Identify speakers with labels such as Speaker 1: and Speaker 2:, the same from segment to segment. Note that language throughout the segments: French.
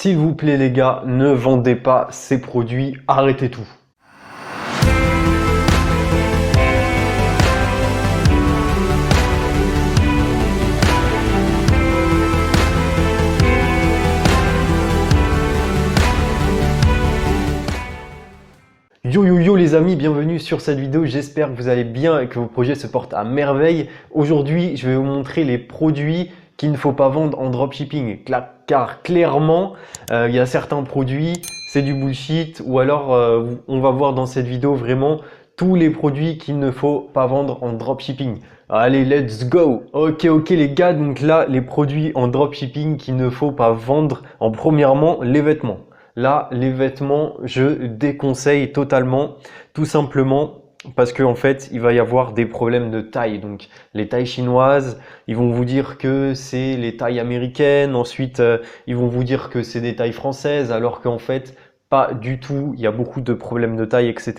Speaker 1: S'il vous plaît les gars, ne vendez pas ces produits, arrêtez tout. Yo yo yo les amis, bienvenue sur cette vidéo, j'espère que vous allez bien et que vos projets se portent à merveille. Aujourd'hui, je vais vous montrer les produits qu'il ne faut pas vendre en dropshipping, car clairement, il y a certains produits, c'est du bullshit, ou alors on va voir dans cette vidéo vraiment tous les produits qu'il ne faut pas vendre en dropshipping. Allez, let's go! Ok les gars, donc là, les produits en dropshipping qu'il ne faut pas vendre premièrement, les vêtements. Là, les vêtements, je déconseille totalement, tout simplement parce qu'en fait, il va y avoir des problèmes de taille. Donc, les tailles chinoises, ils vont vous dire que c'est les tailles américaines. Ensuite, ils vont vous dire que c'est des tailles françaises, alors qu'en fait, pas du tout. Il y a beaucoup de problèmes de taille, etc.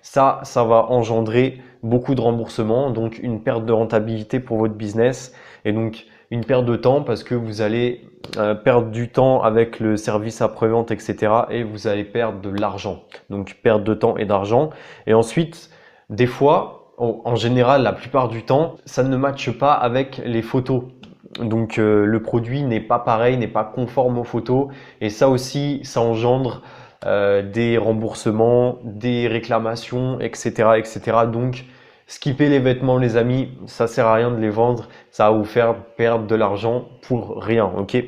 Speaker 1: Ça va engendrer beaucoup de remboursements, donc une perte de rentabilité pour votre business. Et donc, une perte de temps parce que vous allez perdre du temps avec le service après-vente, etc. et vous allez perdre de l'argent. Donc, perte de temps et d'argent. Et ensuite, des fois, en général, la plupart du temps, ça ne matche pas avec les photos. Donc, le produit n'est pas pareil, n'est pas conforme aux photos. Et ça aussi, ça engendre des remboursements, des réclamations, etc., etc. Donc, skippez les vêtements les amis, ça sert à rien de les vendre, ça va vous faire perdre de l'argent pour rien, ok?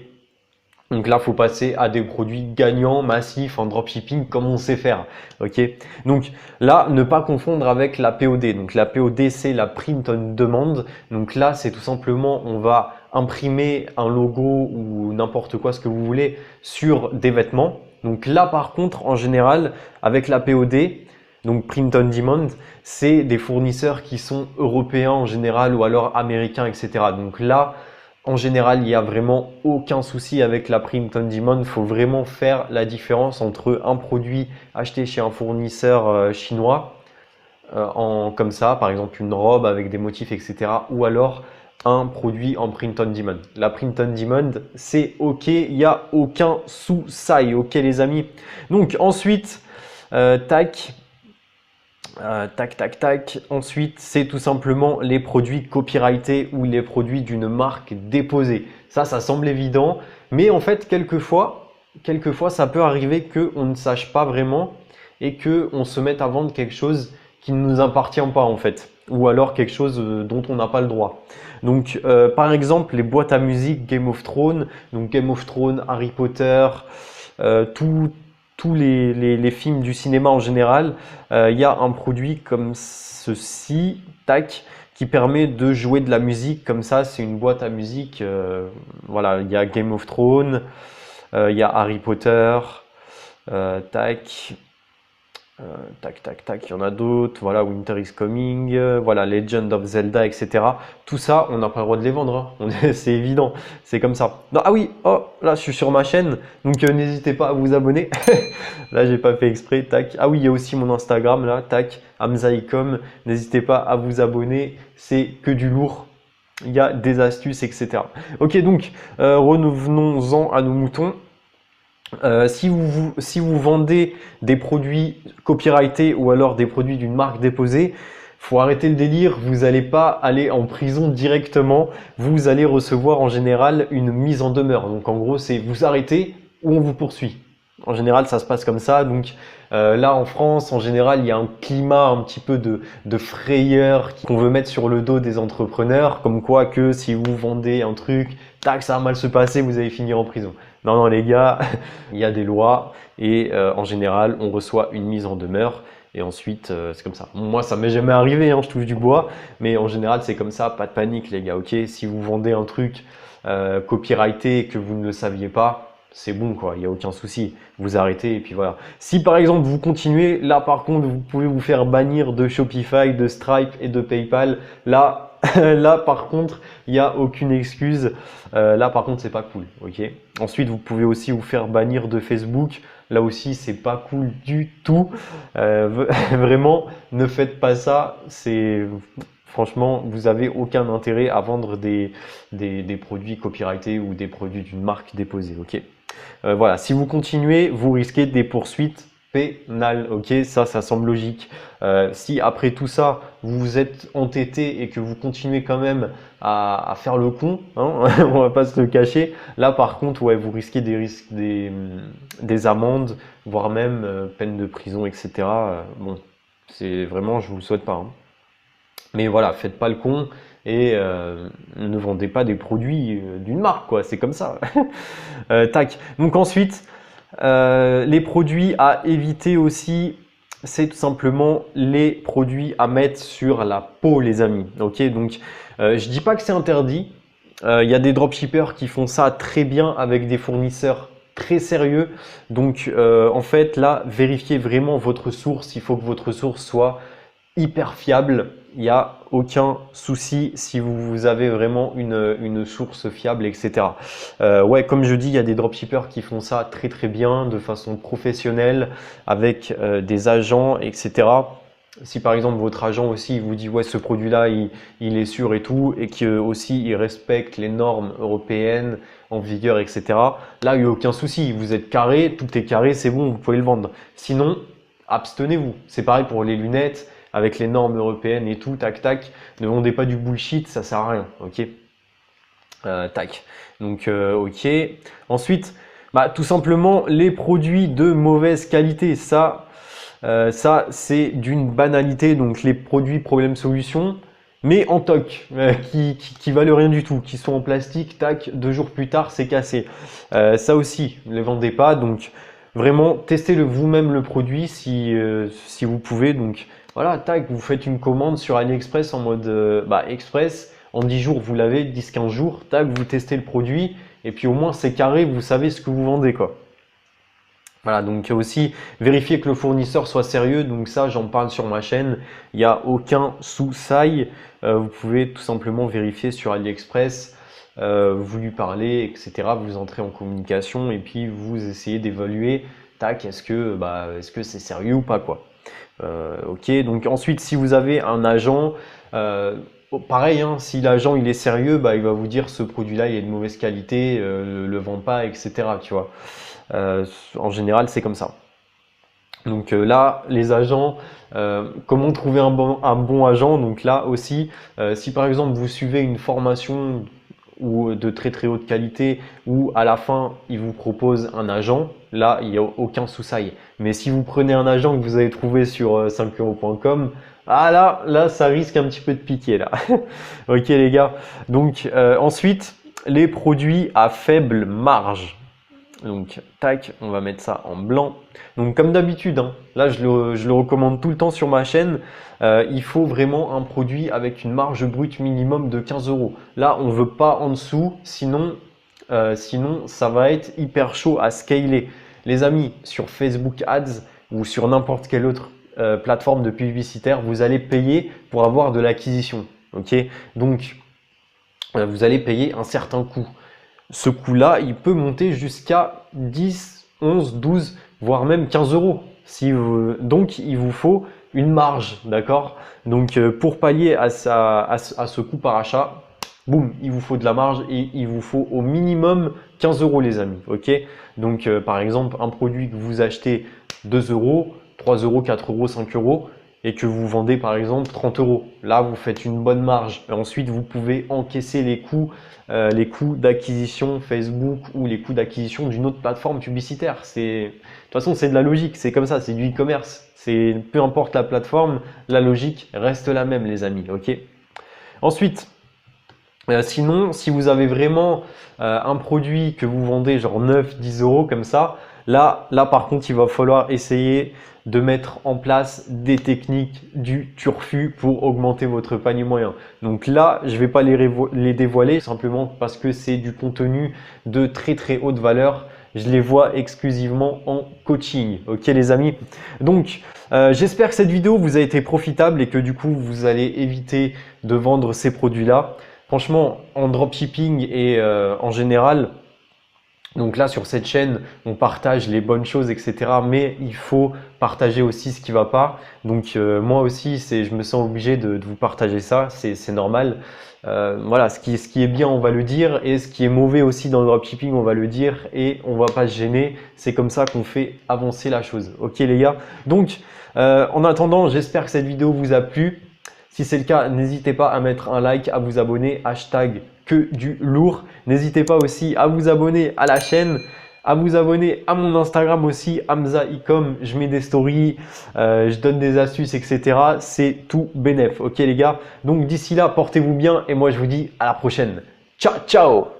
Speaker 1: Donc là, faut passer à des produits gagnants, massifs en dropshipping comme on sait faire, ok? Donc là, ne pas confondre avec la POD. Donc la POD, c'est la print on demand. Donc là, c'est tout simplement, on va imprimer un logo ou n'importe quoi, ce que vous voulez, sur des vêtements. Donc là, par contre, en général, avec la POD, donc print on demand, c'est des fournisseurs qui sont européens en général ou alors américains, etc. Donc là, en général, il n'y a vraiment aucun souci avec la print on demand. Il faut vraiment faire la différence entre un produit acheté chez un fournisseur chinois, comme ça, par exemple une robe avec des motifs, etc. ou alors un produit en print on demand. La print on demand, c'est OK, il n'y a aucun souci, OK les amis. Donc ensuite, tac. Ensuite, c'est tout simplement les produits copyrightés ou les produits d'une marque déposée. Ça semble évident, mais en fait, quelquefois, ça peut arriver qu'on ne sache pas vraiment et qu'on se mette à vendre quelque chose qui ne nous appartient pas en fait, ou alors quelque chose dont on n'a pas le droit. Donc, par exemple, les boîtes à musique Game of Thrones, donc Game of Thrones, Harry Potter, tous les films du cinéma en général, il y a un produit comme ceci, tac, qui permet de jouer de la musique comme ça. C'est une boîte à musique. Voilà, il y a Game of Thrones, il y a Harry Potter, tac. Il y en a d'autres, voilà, Winter is Coming, voilà, Legend of Zelda, etc. Tout ça, on n'a pas le droit de les vendre, hein. C'est évident, c'est comme ça. Non, ah oui, oh, là, je suis sur ma chaîne, donc n'hésitez pas à vous abonner. Là, j'ai pas fait exprès, tac. Ah oui, il y a aussi mon Instagram, là, tac, Hamza.com. N'hésitez pas à vous abonner, c'est que du lourd. Il y a des astuces, etc. Ok, donc, revenons-en à nos moutons. Si vous vendez des produits copyrightés ou alors des produits d'une marque déposée, faut arrêter le délire, vous n'allez pas aller en prison directement, vous allez recevoir en général une mise en demeure. Donc en gros, c'est vous arrêtez ou on vous poursuit. En général, ça se passe comme ça. Donc là, en France, en général, il y a un climat un petit peu de frayeur qu'on veut mettre sur le dos des entrepreneurs, comme quoi que si vous vendez un truc, tac, ça va mal se passer, vous allez finir en prison. Non, les gars, il y a des lois et en général, on reçoit une mise en demeure et ensuite, c'est comme ça. Moi, ça m'est jamais arrivé, hein, je touche du bois, mais en général, c'est comme ça, pas de panique les gars, ok? Si vous vendez un truc copyrighté et que vous ne le saviez pas, c'est bon quoi, il n'y a aucun souci, vous arrêtez et puis voilà. Si par exemple vous continuez, là par contre vous pouvez vous faire bannir de Shopify, de Stripe et de PayPal. Là, là par contre il n'y a aucune excuse, là par contre c'est pas cool, ok. Ensuite vous pouvez aussi vous faire bannir de Facebook, là aussi c'est pas cool du tout, vraiment ne faites pas ça, c'est... Franchement, vous n'avez aucun intérêt à vendre des produits copyrightés ou des produits d'une marque déposée, ok? Voilà, si vous continuez, vous risquez des poursuites pénales. Ok, ça semble logique. Si après tout ça, vous vous êtes entêté et que vous continuez quand même à faire le con, hein, on va pas se le cacher. Là, par contre, ouais, vous risquez des amendes, voire même peine de prison, etc. Bon, c'est vraiment, je vous le souhaite pas, hein. Mais voilà, faites pas le con et ne vendez pas des produits d'une marque, quoi. C'est comme ça. Tac. Donc ensuite, les produits à éviter aussi, c'est tout simplement les produits à mettre sur la peau, les amis. Ok, donc je dis pas que c'est interdit. Il y a des dropshippers qui font ça très bien avec des fournisseurs très sérieux. Donc en fait, là, vérifiez vraiment votre source. Il faut que votre source soit hyper fiable. Il n'y a aucun souci si vous avez vraiment une source fiable, etc. Ouais, comme je dis, il y a des dropshippers qui font ça très très bien, de façon professionnelle, avec des agents, etc. Si par exemple votre agent aussi il vous dit ouais ce produit-là il est sûr et tout, et que aussi il respecte les normes européennes en vigueur, etc. Là il n'y a aucun souci, vous êtes carré, tout est carré, c'est bon, vous pouvez le vendre. Sinon, abstenez-vous. C'est pareil pour les lunettes avec les normes européennes et tout, tac tac. Ne vendez pas du bullshit, ça sert à rien, ok. Tac. Donc ok. Ensuite, bah, tout simplement les produits de mauvaise qualité. Ça c'est d'une banalité. Donc les produits problème-solution, mais en toc, qui valent rien du tout, qui sont en plastique, tac, 2 jours plus tard, c'est cassé. Ça aussi, ne les vendez pas. Donc vraiment, testez-le vous-même le produit si vous pouvez. Donc voilà, tac, vous faites une commande sur AliExpress en mode express. En 10 jours, vous l'avez, 10-15 jours, tac, vous testez le produit. Et puis au moins, c'est carré, vous savez ce que vous vendez, quoi. Voilà, donc aussi vérifier que le fournisseur soit sérieux. Donc ça, j'en parle sur ma chaîne. Il n'y a aucun sous-sail. Vous pouvez tout simplement vérifier sur AliExpress. Vous lui parlez, etc. Vous entrez en communication et puis vous essayez d'évaluer. Tac, est-ce que c'est sérieux ou pas, quoi. Ok, donc ensuite, si vous avez un agent, pareil, hein, si l'agent il est sérieux, bah, il va vous dire ce produit-là il est de mauvaise qualité, le vend pas, etc. Tu vois. En général, c'est comme ça. Donc là, les agents, comment trouver un bon agent? Donc là aussi, si par exemple vous suivez une formation ou de très très haute qualité, où à la fin il vous propose un agent, là il n'y a aucun sous-sail. Mais si vous prenez un agent que vous avez trouvé sur 5euros.com, ah là ça risque un petit peu de piquer là. Ok les gars. Donc ensuite, les produits à faible marge. Donc tac, on va mettre ça en blanc. Donc comme d'habitude, hein, là je le recommande tout le temps sur ma chaîne. Il faut vraiment un produit avec une marge brute minimum de 15 euros. Là on ne veut pas en dessous, sinon ça va être hyper chaud à scaler. Les amis, sur Facebook Ads ou sur n'importe quelle autre plateforme de publicitaire, vous allez payer pour avoir de l'acquisition. Ok, donc vous allez payer un certain coût. Ce coût-là, il peut monter jusqu'à 10, 11, 12, voire même 15 euros. Donc, il vous faut une marge, d'accord? Donc, pour pallier à ce coût par achat, boum, il vous faut de la marge et il vous faut au minimum 15 euros, les amis, ok? Donc, par exemple, un produit que vous achetez 2 euros, 3 euros, 4 euros, 5 euros, et que vous vendez par exemple 30 euros. Là, vous faites une bonne marge. Et ensuite, vous pouvez encaisser les coûts d'acquisition Facebook ou les coûts d'acquisition d'une autre plateforme publicitaire. De toute façon, c'est de la logique. C'est comme ça, c'est du e-commerce. Peu importe la plateforme, la logique reste la même, les amis. Ok. Ensuite, sinon, si vous avez vraiment un produit que vous vendez genre 9, 10 euros comme ça, là par contre, il va falloir essayer de mettre en place des techniques du turfu pour augmenter votre panier moyen. Donc là, je ne vais pas les dévoiler simplement parce que c'est du contenu de très très haute valeur. Je les vois exclusivement en coaching. Ok les amis. Donc j'espère que cette vidéo vous a été profitable et que du coup vous allez éviter de vendre ces produits-là. Franchement, en dropshipping et en général, donc là sur cette chaîne, on partage les bonnes choses, etc. Mais il faut partager aussi ce qui va pas. Donc moi aussi, je me sens obligé de vous partager ça, c'est normal. Voilà, ce qui est bien, on va le dire, et ce qui est mauvais aussi dans le dropshipping, on va le dire, et on va pas se gêner. C'est comme ça qu'on fait avancer la chose. Ok les gars? Donc, en attendant, j'espère que cette vidéo vous a plu. Si c'est le cas, n'hésitez pas à mettre un like, à vous abonner, hashtag que du lourd. N'hésitez pas aussi à vous abonner à la chaîne, à vous abonner à mon Instagram aussi, Hamza.icom. Je mets des stories, je donne des astuces, etc. C'est tout bénef, ok les gars? Donc d'ici là, portez-vous bien et moi je vous dis à la prochaine. Ciao, ciao!